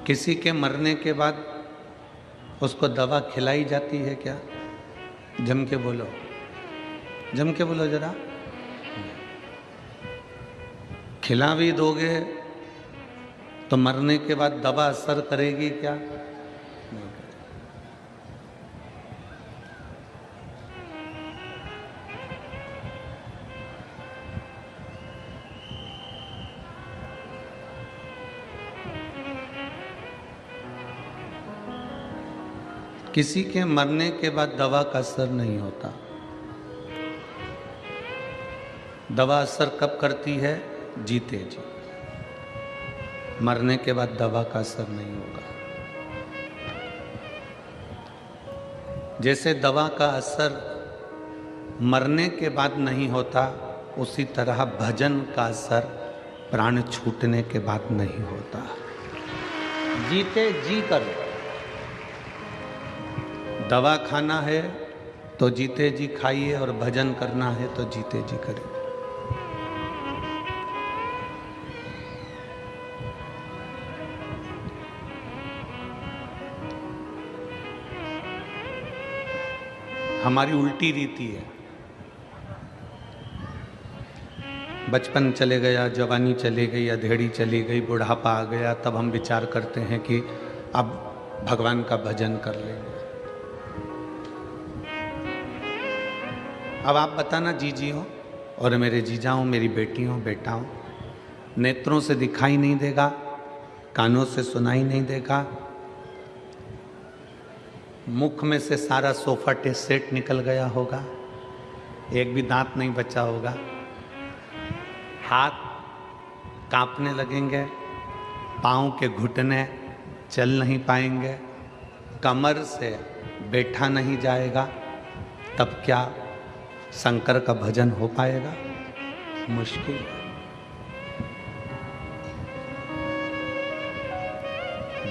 किसी के मरने के बाद उसको दवा खिलाई जाती है क्या? जम के बोलो, जम के बोलो जरा। खिला भी दोगे तो मरने के बाद दवा असर करेगी क्या? नहीं करेगी। किसी के मरने के बाद दवा का असर नहीं होता। दवा असर कब करती है? जीते जी। मरने के बाद दवा का असर नहीं होगा। जैसे दवा का असर मरने के बाद नहीं होता, उसी तरह भजन का असर प्राण छूटने के बाद नहीं होता। जीते जी करो। दवा खाना है तो जीते जी खाइए, और भजन करना है तो जीते जी करिए। हमारी उल्टी रीति है। बचपन चले गया, जवानी चली गई, अधेड़ी चली गई, बुढ़ापा आ गया, तब हम विचार करते हैं कि अब भगवान का भजन कर लेंगे। अब आप बताना, जीजी हो और मेरे जीजा हो, मेरी बेटी हो, बेटा हो, नेत्रों से दिखाई नहीं देगा, कानों से सुनाई नहीं देगा, मुख में से सारा सोफा सेट निकल गया होगा, एक भी दांत नहीं बचा होगा, हाथ कांपने लगेंगे, पाँव के घुटने चल नहीं पाएंगे, कमर से बैठा नहीं जाएगा, तब क्या शंकर का भजन हो पाएगा? मुश्किल है।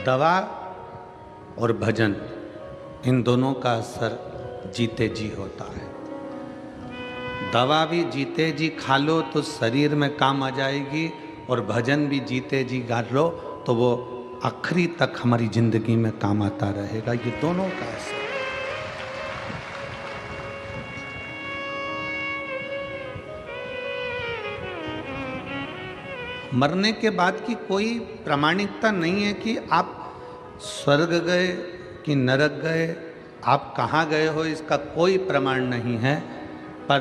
दवा और भजन, इन दोनों का असर जीते जी होता है। दवा भी जीते जी खा लो तो शरीर में काम आ जाएगी, और भजन भी जीते जी गा लो तो वो आखिरी तक हमारी जिंदगी में काम आता रहेगा। ये दोनों का असर। मरने के बाद की कोई प्रामाणिकता नहीं है कि आप स्वर्ग गए कि नरक गए, आप कहाँ गए हो, इसका कोई प्रमाण नहीं है। पर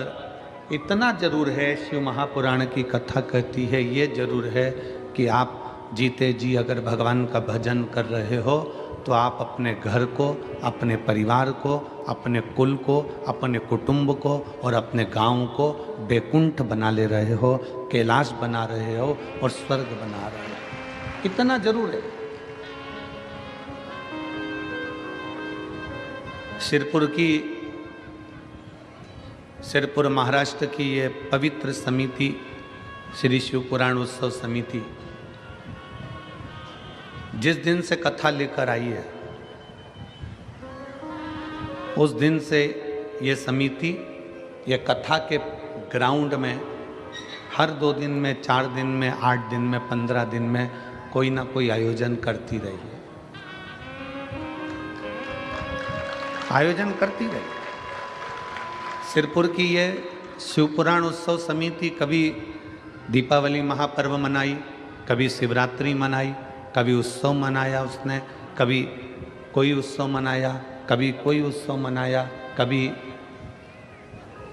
इतना जरूर है, शिव महापुराण की कथा कहती है, ये जरूर है कि आप जीते जी अगर भगवान का भजन कर रहे हो तो आप अपने घर को, अपने परिवार को, अपने कुल को, अपने कुटुंब को और अपने गांव को बैकुंठ बना ले रहे हो, कैलाश बना रहे हो और स्वर्ग बना रहे हो। इतना जरूर है। सिरपुर महाराष्ट्र की ये पवित्र समिति, श्री शिव पुराण उत्सव समिति, जिस दिन से कथा लेकर आई है, उस दिन से ये समिति ये कथा के ग्राउंड में हर 2 दिन में, 4 दिन में, 8 दिन में, 15 दिन में कोई ना कोई आयोजन करती रही है। आयोजन करती रही। सिरपुर की ये शिवपुराण उत्सव समिति कभी दीपावली महापर्व मनाई, कभी शिवरात्रि मनाई, कभी उत्सव मनाया उसने, कभी कोई उत्सव मनाया, कभी कोई उत्सव मनाया, कभी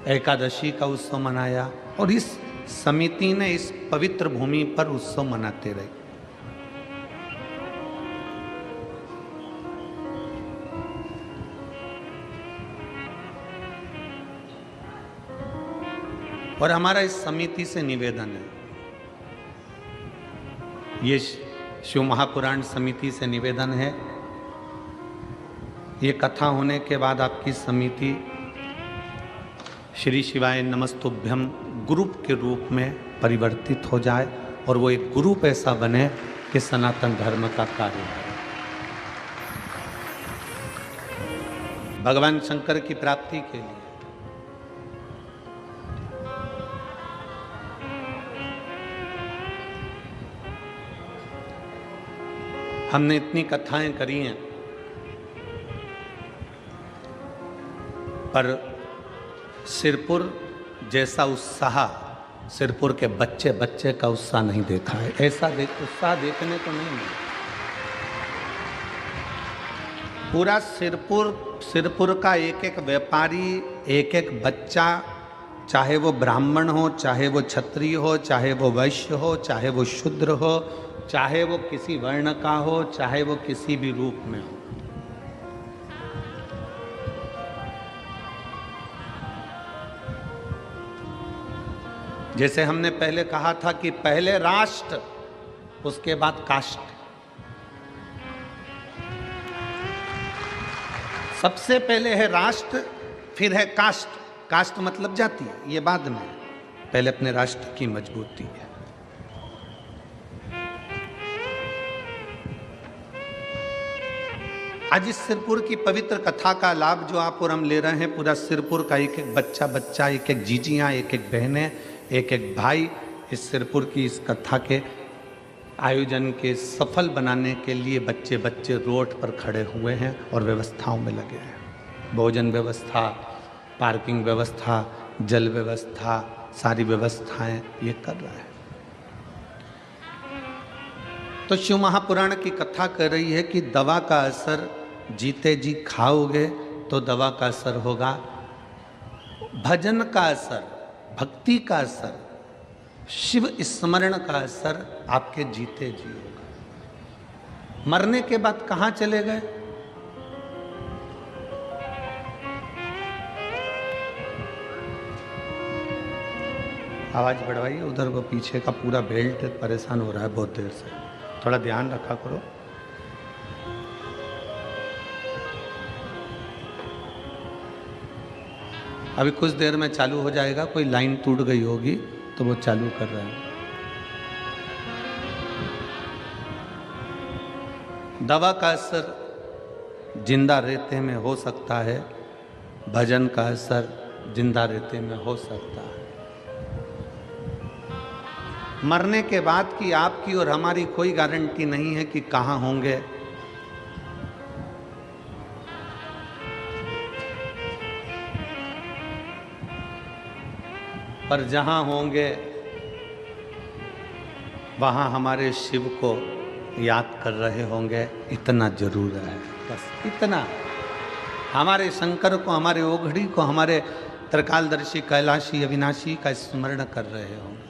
एकादशी का उत्सव मनाया, और इस समिति ने इस पवित्र भूमि पर उत्सव मनाते रहे। और हमारा इस समिति से निवेदन है, ये शिव महापुराण समिति से निवेदन है, ये कथा होने के बाद आपकी समिति श्री शिवाय नमस्तुभ्यम ग्रुप के रूप में परिवर्तित हो जाए, और वो एक ग्रुप ऐसा बने कि सनातन धर्म का कार्य करे, भगवान शंकर की प्राप्ति के लिए। हमने इतनी कथाएं करी हैं, पर सिरपुर जैसा उत्साह सिरपुर के बच्चे बच्चे का उत्साह नहीं देखा है। ऐसा उत्साह देखने को नहीं मिला। पूरा सिरपुर का एक एक व्यापारी, एक एक बच्चा, चाहे वो ब्राह्मण हो, चाहे वो क्षत्रिय हो, चाहे वो वैश्य हो, चाहे वो शूद्र हो, चाहे वो किसी वर्ण का हो, चाहे वो किसी भी रूप में हो, जैसे हमने पहले कहा था कि पहले राष्ट्र, उसके बाद कास्ट। सबसे पहले है राष्ट्र, फिर है कास्ट। कास्ट मतलब जाति, ये बाद में, पहले अपने राष्ट्र की मजबूती है। आज इस सिरपुर की पवित्र कथा का लाभ जो आप और हम ले रहे हैं, पूरा सिरपुर का एक एक बच्चा, एक एक जीजियां, एक एक बहनें, एक एक भाई, इस सिरपुर की इस कथा के आयोजन के सफल बनाने के लिए बच्चे बच्चे रोड पर खड़े हुए हैं और व्यवस्थाओं में लगे हैं। भोजन व्यवस्था, पार्किंग व्यवस्था, जल व्यवस्था, सारी व्यवस्थाएं ये कर रहे हैं। तो शिव महापुराण की कथा कर रही है कि दवा का असर जीते जी खाओगे तो दवा का असर होगा, भजन का असर, भक्ति का असर, शिव स्मरण का असर आपके जीते जी होगा। मरने के बाद कहां चले गए? आवाज बढ़वाइए, उधर वो पीछे का पूरा बेल्ट परेशान हो रहा है बहुत देर से, थोड़ा ध्यान रखा करो। अभी कुछ देर में चालू हो जाएगा, कोई लाइन टूट गई होगी तो वो चालू कर रहे हैं। दवा का असर जिंदा रहते में हो सकता है, भजन का असर जिंदा रहते में हो सकता है। मरने के बाद की आपकी और हमारी कोई गारंटी नहीं है कि कहाँ होंगे। पर जहाँ होंगे वहाँ हमारे शिव को याद कर रहे होंगे, इतना जरूर है, बस इतना। हमारे शंकर को, हमारे ओघड़ी को, हमारे त्रिकालदर्शी कैलाशी अविनाशी का स्मरण कर रहे होंगे।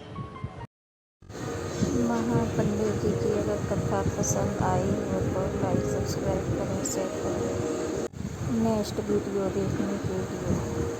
महापंडित जी की अगर कथा पसंद आई हो तो लाइक, सब्सक्राइब करें, शेयर करें। नेक्स्ट वीडियो देखने के लिए